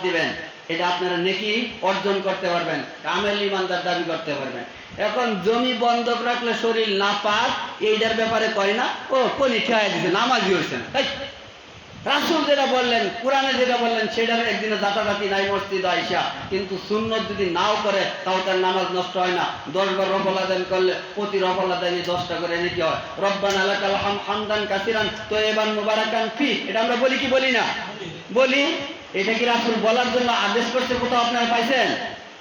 দিবেন, এটা আপনারা নেকি অর্জন করতে পারবেন, কামেল ইমানদার দাবি করতে পারবেন। এখন জমি বন্ধক রাখলে শরীর না পাক, এইটার ব্যাপারে কয় না ও কোনি খেয়াল দিছে নামাজি হয়েছে না। রাসূল যেটা বললেন, কোরআনে যেটা বললেন, সেটার একদিনে দাঁতাদাতি নাই মসজিদ আইসা, কিন্তু সুন্নত যদি নাও করে তাও তার নামাজ নষ্ট হয় না। 10 বার রব্বুল আযান করলে প্রতি রব্বুল আযানে 10টা করে নেকি হয়। রব্বানা লাকাল হামদান কাসিরান তয়্যিবান মুবারাকান ফি, এটা আমরা বলি কি বলি না? বলি। এটা কি রাসূল বলার জন্য আদেশ করতে কোথাও আপনারা পাইছেন?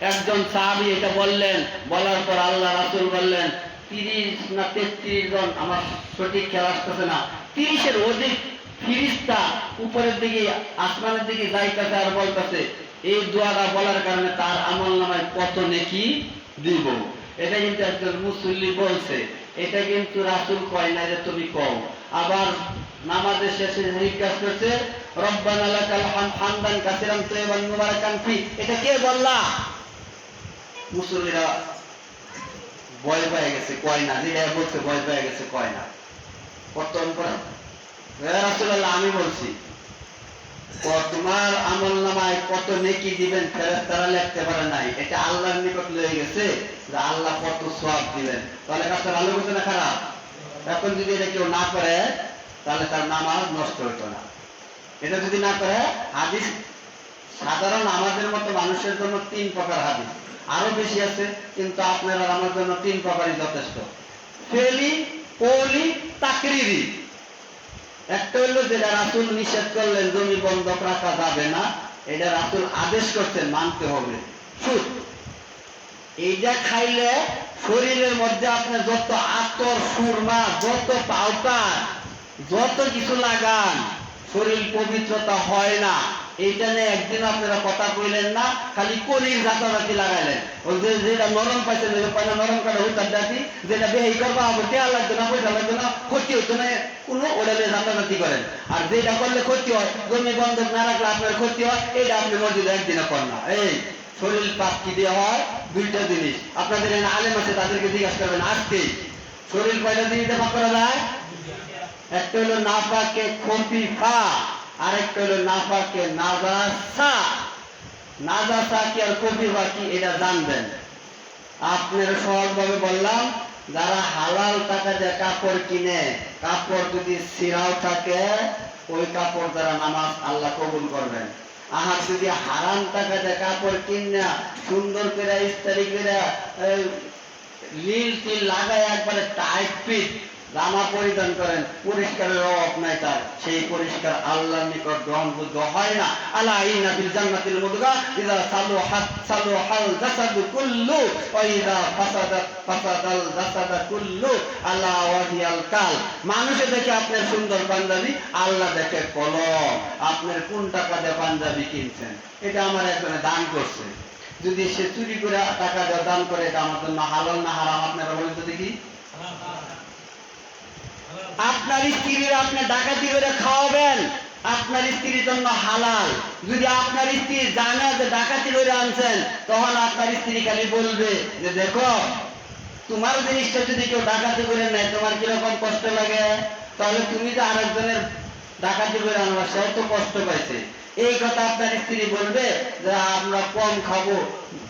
একজন সাহাবী এটা বললেন, বলার পর আল্লাহ রাসূল বললেন 30 না 33 জন, আমার সঠিক খেয়াল আসতেছে না, 30-এর অধিক ফিরিস্তা উপরের দিকে আসমানের দিকে যাইতেছে আর বলতেছে এই দোয়াটা বলার কারণে তার আমলনামায় কত নেকি দিব। এটা কিন্তু একজন মুসল্লি বলছে, এটা কিন্তু রাসূল কয় না যে তুমি কও। আবার নামাজের শেষে জিজ্ঞাসা করছে রব্বানা লাকাল হামদান কাসিরান তয়্যিবান মুবারাকান ফি, এটা কে বললা? মুসল্লিরা ভয় পেয়ে গেছে, কয় না। যেটা বলছে ভয় পেয়ে গেছে, কয় না। কর্তন করা রাসূলুল্লাহ আমি বলছি, তোমার আমলনামায় কত নেকি দিবেন ফেরেশতারা লিখতে পারে নাই, এটা আল্লাহর নিকট লয়ে গেছে যে আল্লাহ কত সওয়াব দিবেন। তাহলে কাজটা ভালো করছে না খারাপ? এখন যদি এটা কেউ না করে তাহলে তার নামাজ নষ্ট হতো না। এটা যদি না করে, হাদিস সাধারণ আমাদের মতো মানুষের জন্য 3 প্রকার হাদিস, আরো বেশি আছে, কিন্তু আপনারা আমার জন্য 3 প্রকারই যথেষ্ট। ফেলি, কওলি, তাকরিরি। একটা হলো যেটা রাসূল নিষেধ করলেন জমি বন্ধক রাখা যাবে না, এটা রাসূল আদেশ করছেন মানতে হবে। সুদ, এইটা খাইলে শরীরের মধ্যে আপনি যত আতর সুরমা, যত পাউডার, যত কিছু লাগান, শরীর পবিত্রতা হয় না। এইটা নিয়ে একদিন আপনারা কথা কইলেন না, খালি কলির জাতাজাতি লাগাইলেন। ওই যেটা নরম পাইছেন পয়লা নরম কাটা হইতার জাতি, যেটা বেহি করবা হবে টেয়া লাগবে না, পয়সা লাগবে না, ক্ষতি হতো না কোনো, ওটা নিয়ে জাতাজাতি করেন। আর যেটা করলে ক্ষতি হয়, জমি বন্ধক না রাখলে আপনার ক্ষতি হয়, এইটা আপনি মসজিদে একদিনে করেন না। এই শরীর পাক কি দিয়ে হয়? 2টা জিনিস। আপনাদের এখানে আলেম আছে, তাদেরকে জিজ্ঞাসা করবেন আজকেই, শরীর কয়টা জিনিসে পাক করা যায়? একটা হলো নাপাকে খফিফা, আরেকটা হলো নাপাকে নাজাসা। নাজাসা কি আর খফিফা কি এটা জানবেন। আপনারা সহজভাবে বললাম, যারা হালাল টাকা দিয়ে কাপড় কিনে, কাপড় যদি ছিঁড়াও থাকে, ওই কাপড় দ্বারা নামাজ আল্লাহ কবুল করবেন। আর যদি হারাম টাকা দিয়ে কাপড় কিনে সুন্দর করে ইস্তারি করে লিল টিল লাগায় একবারে টাইট ফিট জামা পরিধান করেন, পরিষ্কারের অভাব নাই তার, সেই পরিষ্কার আল্লাহর নিকট গ্রহণযোগ্য হয় না। আলা ইন্না ফিল জান্নাতিল মুদগা ইযা সালুহাল জাসাদু কুল্লু ওয়া ইযা ফাসাদাল জাসাদু কুল্লু আলা ওয়াহিয়াল কাল। মানুষে দেখে আপনার সুন্দর পাঞ্জাবি, আল্লাহ দেখে কলম। আপনার কোন টাকা দিয়ে পাঞ্জাবি কিনছেন? এটা আমার একজনে দান করছে। যদি সে চুরি করে টাকা দিয়ে দান করে, এটা আমার জন্য হালাল না হারাম? আপনারা বলেন তো দেখি। আপনার স্ত্রীর আপনি ডাকাতি করে খাওয়াবেন, আপনার স্ত্রীর জন্য হালাল। যদি আপনার স্ত্রী জানে যে ডাকাতি করে আনছেন, তখন আপনার স্ত্রী খালি বলবে যে দেখো তোমার জিনিসটা যদি কেউ ডাকাতি করে নেয় তোমার কিরকম কষ্ট লাগে, তাহলে তুমি যে আরেকজনের ডাকাতি করে আনবা, সেও তো কষ্ট পাইছে। এই কথা আপনার স্ত্রী বলবে যে আমরা কম খাবো,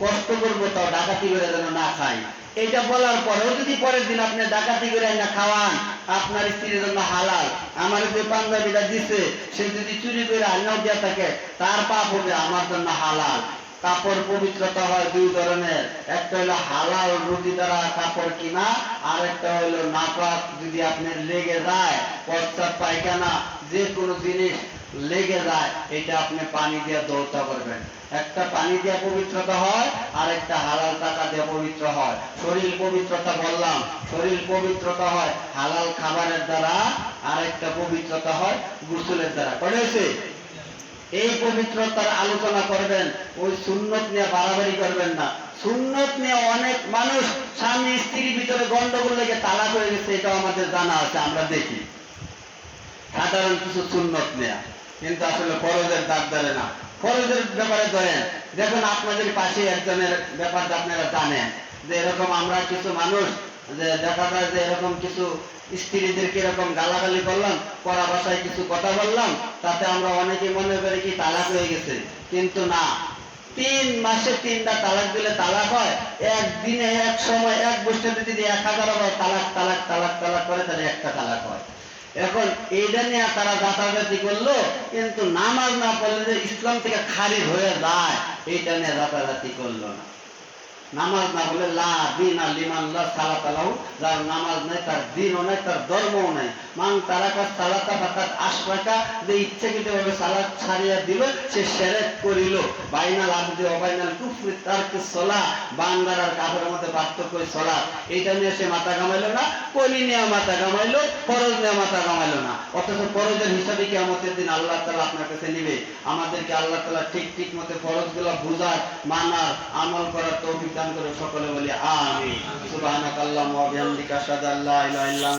কষ্ট করবো, তাও ডাকাতি করে যেন না খাই। এইটা বলার পরেও যদি পরের দিন আপনি ডাকাতি করে না খাওয়ান, আপনার স্ত্রীর জন্য হালাল। আমার যে পাঞ্জাবিটা দিছে, সে যদি চুরি করে আন্নাও দিয়া থাকে, তার পাপ হবে, আমার জন্য হালাল। কাপড় পবিত্রতা হয় 2 ধরনের, একটা হলো হালাল রুটি দ্বারা কাপড় কিনা, আর একটা হলো নাপাক যদি আপনার লেগে যায়, প্রস্রাব পায়খানা যে কোনো জিনিস লেগে যায়, এটা আপনি পানি দিয়ে ধৌত করবেন। একটা পানি দিয়ে পবিত্রতা হয়, আর একটা হালাল টাকা দিয়ে পবিত্র হয়। শরীর পবিত্রতা বললাম, শরীর পবিত্রতা হয় হালাল খাবারের দ্বারা, আর একটা পবিত্রতা হয় গোসলের দ্বারা। করেছে এই পবিত্রতার আলোচনা করবেন, ওই সুন্নত নিয়ে বাড়াবাড়ি করবেন না। সুন্নত নিয়ে অনেক মানুষ স্বামী স্ত্রীর ভিতরে গন্ডগোল লেগে তালাক হয়ে গেছে, এটাও আমাদের জানা আছে, আমরা দেখি সাধারণ কিছু সুন্নত নেয়া, কিন্তু আসলে ফরজের দাগ ধরে না। ফরজের ব্যাপারে ধরেন, দেখুন আপনাদের পাশে একজনের ব্যাপারটা আপনারা জানেন যে এরকম আমরা কিছু মানুষ যে দেখা যায় যে এরকম কিছু স্ত্রীদেরকে এরকম গালাগালি করলাম, পরা ভাষায় কিছু কথা বললাম, তাতে আমরা অনেকে মনে করি কি তালাক হয়ে গেছে, কিন্তু না। 3 মাসে 3টা তালাক দিলে তালাক হয়? একদিনে এক সময় এক গোষ্ঠীতে যদি 1000 বার তালাক তালাক তালাক তালাক করে তাহলে একটা তালাক হয়। এখন এইটা নিয়ে তারা জাতাজাতি করলো, কিন্তু নামাজ না পড়লে যে ইসলাম থেকে খারিজ হয়ে যায় এইটা নিয়ে জাতাজাতি করলো না। নামাজ না বলে লা দিনা লিমান লা সালাতা লাহু, যার নামাজ নাই তার দ্বীনও নাই, তার ধর্মও নাই। মান তারাকা সালাতা ফাকাত আশরাকা, যে ইচ্ছাকৃতভাবে সালাত ছাড়িয়া দিল সে শিরক করিল। বাইনাল আবদি ওয়া বাইনাল কুফরি তারকুস সালাহ, বান্দার আর কাফেরের মধ্যে পার্থক্য সালাত। এইটা নিয়ে সে মাথা ঘামাইলো না, কলি নিয়ে মাথা ঘামাইলো, ফরজ নিয়ে মাথা ঘামাইলো না। অথচ ফরজের হিসাবে কিয়ামতের দিন আল্লাহ তাআলা আপনার কাছে নিবে। আমাদেরকে আল্লাহ তাআলা ঠিক ঠিক মতো ফরজগুলো বুঝার, মানার, আমল করার তৌফিক দান করে। সকলে বলি আমিন। সুবহানাকাল্লাহু ওয়া বিহামদিকা আশহাদু আল্লা ইলাহা ইল্লা